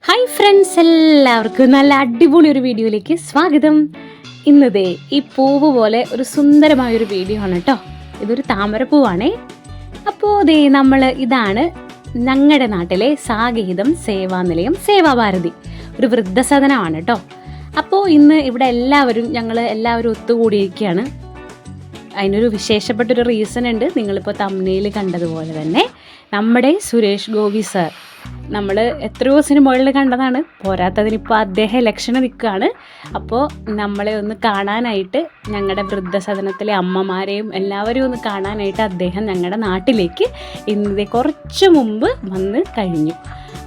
Hi friends, എല്ലാവർക്കും നല്ല അടിപൊളി ഒരു വീഡിയോയിലേക്ക് സ്വാഗതം. ഇന്നതേ ഈ പൂവ് പോലെ ഒരു സുന്ദരമായൊരു വീഡിയോ ആണ് കേട്ടോ. ഇതൊരു താമരപ്പൂവാണേ. അപ്പോൾ ഇതാണ് ഞങ്ങളുടെ നാട്ടിലെ സാഗീതം സേവാനിലയം സേവാഭാരതി, ഒരു വൃദ്ധസദനമാണ് കേട്ടോ. അപ്പോൾ ഇന്ന് ഇവിടെ ഞങ്ങൾ എല്ലാവരും ഒത്തുകൂടിയിരിക്കുകയാണ്. അതിനൊരു വിശേഷപ്പെട്ടൊരു റീസൺ ഉണ്ട്. നിങ്ങളിപ്പോൾ തംബ്നെയിൽ കണ്ടതുപോലെ തന്നെ നമ്മുടെ സുരേഷ് ഗോപി സാർ, നമ്മൾ എത്രയോ സിനിമകളിൽ കണ്ടതാണ്. പോരാത്തതിനിപ്പോൾ അദ്ദേഹം ഇലക്ഷന് നിൽക്കുകയാണ്. അപ്പോൾ നമ്മളെ ഒന്ന് കാണാനായിട്ട്, ഞങ്ങളുടെ വൃദ്ധസദനത്തിലെ അമ്മമാരെയും എല്ലാവരെയും ഒന്ന് കാണാനായിട്ട് അദ്ദേഹം ഞങ്ങളുടെ നാട്ടിലേക്ക് ഇന്നത്തെ കുറച്ച് മുമ്പ് വന്ന് കഴിഞ്ഞു.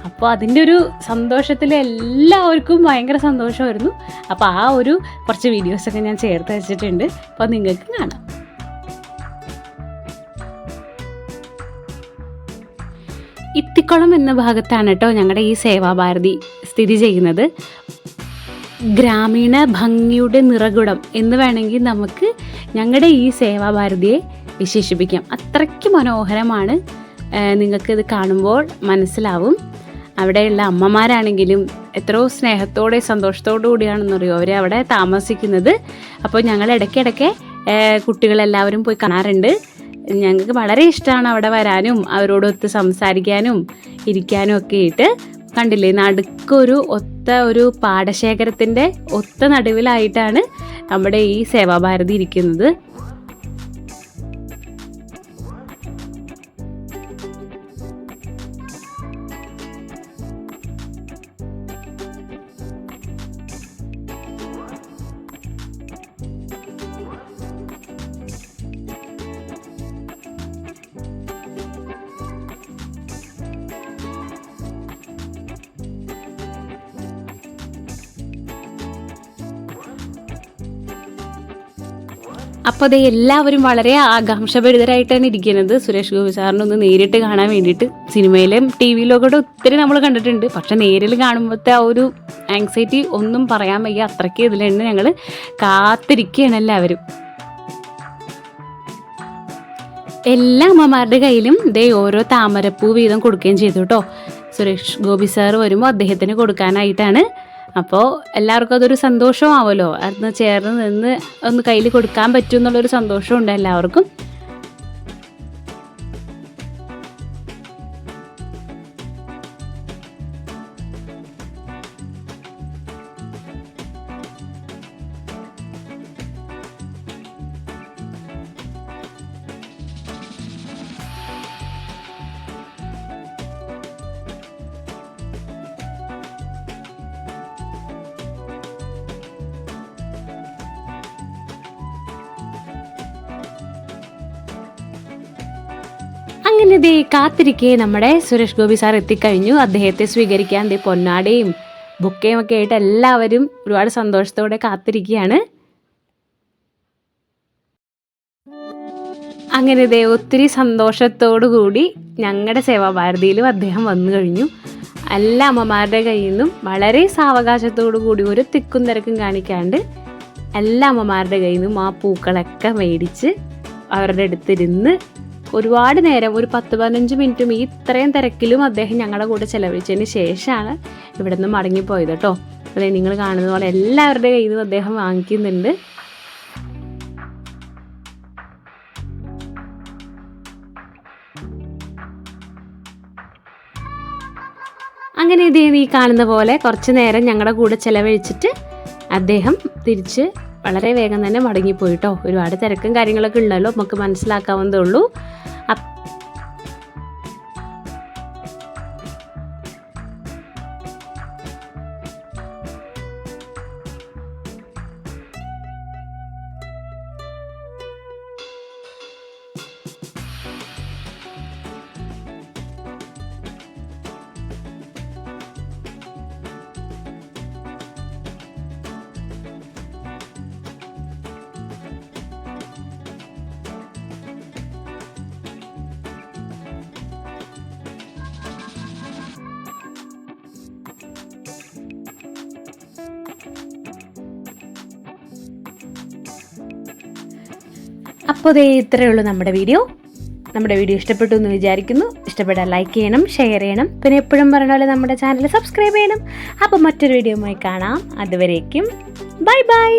അപ്പോൾ അതിൻ്റെ ഒരു സന്തോഷത്തിൽ എല്ലാവർക്കും ഭയങ്കര സന്തോഷമായിരുന്നു. അപ്പോൾ ആ ഒരു കുറച്ച് വീഡിയോസൊക്കെ ഞാൻ ചേർത്ത് വെച്ചിട്ടുണ്ട്. അപ്പോൾ നിങ്ങൾക്ക് കാണാം. ഇത്തിക്കുളം എന്ന ഭാഗത്താണ് കേട്ടോ ഞങ്ങളുടെ ഈ സേവാഭാരതി സ്ഥിതി ചെയ്യുന്നത്. ഗ്രാമീണ ഭംഗിയുടെ നിറകുടം എന്ന് വേണമെങ്കിൽ നമുക്ക് ഞങ്ങളുടെ ഈ സേവാഭാരതിയെ വിശേഷിപ്പിക്കാം. അത്രയ്ക്ക് മനോഹരമാണ്. നിങ്ങൾക്കിത് കാണുമ്പോൾ മനസ്സിലാവും. അവിടെയുള്ള അമ്മമാരാണെങ്കിലും എത്രയോ സ്നേഹത്തോടെ സന്തോഷത്തോടു കൂടിയാണെന്നറിയോ അവർ അവിടെ താമസിക്കുന്നത്. അപ്പോൾ ഞങ്ങൾ ഇടയ്ക്കിടയ്ക്ക് കുട്ടികളെല്ലാവരും പോയി കാണാറുണ്ട്. ഞങ്ങൾക്ക് വളരെ ഇഷ്ടമാണ് അവിടെ വരാനും അവരോടൊത്ത് സംസാരിക്കാനും ഇരിക്കാനും ഒക്കെ ആയിട്ട്. കണ്ടില്ലേ, നടുക്കൊരു ഒരു പാടശേഖരത്തിൻ്റെ നടുവിലായിട്ടാണ് നമ്മുടെ ഈ സേവാഭാരതി ഇരിക്കുന്നത്. അപ്പോൾ എല്ലാവരും വളരെ ആകാംക്ഷഭരിതരായിട്ടാണ് ഇരിക്കുന്നത് സുരേഷ് ഗോപി സാറിനൊന്ന് നേരിട്ട് കാണാൻ വേണ്ടിയിട്ട്. സിനിമയിലും ടി വിയിലൊക്കെ ഒത്തിരി നമ്മൾ കണ്ടിട്ടുണ്ട്. പക്ഷെ നേരിൽ കാണുമ്പോഴത്തെ ആ ഒരു ആങ്സൈറ്റി ഒന്നും പറയാൻ വയ്യ. അത്രയ്ക്ക് ഇതിലുണ്ട്. ഞങ്ങൾ കാത്തിരിക്കുകയാണ് എല്ലാവരും. എല്ലാ അമ്മമാരുടെ കയ്യിലും ഓരോ താമരപ്പൂ വീതം കൊടുക്കുകയും ചെയ്തു കേട്ടോ. സുരേഷ് ഗോപി സാർ വരുമ്പോൾ അദ്ദേഹത്തിന് കൊടുക്കാനായിട്ടാണ്. അപ്പോൾ എല്ലാവർക്കും അതൊരു സന്തോഷമാവുമല്ലോ. അന്ന് ചേർന്ന് നിന്ന് ഒന്ന് കയ്യിൽ കൊടുക്കാൻ പറ്റും എന്നുള്ളൊരു സന്തോഷമുണ്ട് എല്ലാവർക്കും. അങ്ങനെ കാത്തിരിക്കെ നമ്മുടെ സുരേഷ് ഗോപി സാർ എത്തിക്കഴിഞ്ഞു. അദ്ദേഹത്തെ സ്വീകരിക്കാൻ പൊന്നാടയും ബുക്കയും ഒക്കെ ആയിട്ട് എല്ലാവരും ഒരുപാട് സന്തോഷത്തോടെ കാത്തിരിക്കുകയാണ്. അങ്ങനെ ഒത്തിരി സന്തോഷത്തോടു കൂടി ഞങ്ങളുടെ സേവാഭാരതിയിലും അദ്ദേഹം വന്നു കഴിഞ്ഞു. എല്ലാ അമ്മമാരുടെ കയ്യിൽ നിന്നും വളരെ സാവകാശത്തോടു കൂടി ഒരു തിക്കും തിരക്കും കാണിക്കാണ്ട് എല്ലാ അമ്മമാരുടെ കയ്യിൽ നിന്നും ആ പൂക്കളൊക്കെ മേടിച്ച് അവരുടെ അടുത്തിരുന്ന് ഒരുപാട് നേരം, ഒരു 10-15 മിനിറ്റും ഈ ഇത്രയും തിരക്കിലും അദ്ദേഹം ഞങ്ങളുടെ കൂടെ ചെലവഴിച്ചതിന് ശേഷമാണ് ഇവിടെ നിന്ന് മടങ്ങിപ്പോയത് കേട്ടോ. അതെ, നിങ്ങൾ കാണുന്ന പോലെ എല്ലാവരുടെ കയ്യിൽ നിന്നും അദ്ദേഹം വാങ്ങിക്കുന്നുണ്ട്. അങ്ങനെ ഈ കാണുന്ന പോലെ കുറച്ച് നേരം ഞങ്ങളുടെ കൂടെ ചെലവഴിച്ചിട്ട് അദ്ദേഹം തിരിച്ച് വളരെ വേഗം തന്നെ മടങ്ങിപ്പോയിട്ടോ. ഒരുപാട് തിരക്കും കാര്യങ്ങളൊക്കെ ഉണ്ടല്ലോ, നമുക്ക് മനസ്സിലാക്കാവുന്നതേ ഉള്ളൂ. അപ്പോൾ ഇത്രയേ ഉള്ളൂ നമ്മുടെ വീഡിയോ. നമ്മുടെ വീഡിയോ ഇഷ്ടപ്പെട്ടു എന്ന് വിചാരിക്കുന്നു. ഇഷ്ടപ്പെട്ടാൽ ലൈക്ക് ചെയ്യണം, ഷെയർ ചെയ്യണം, പിന്നെ എപ്പോഴും പറഞ്ഞ പോലെ നമ്മുടെ ചാനൽ സബ്സ്ക്രൈബ് ചെയ്യണം. അപ്പോൾ മറ്റൊരു വീഡിയോയുമായി കാണാം. അതുവരേക്കും ബൈ ബൈ.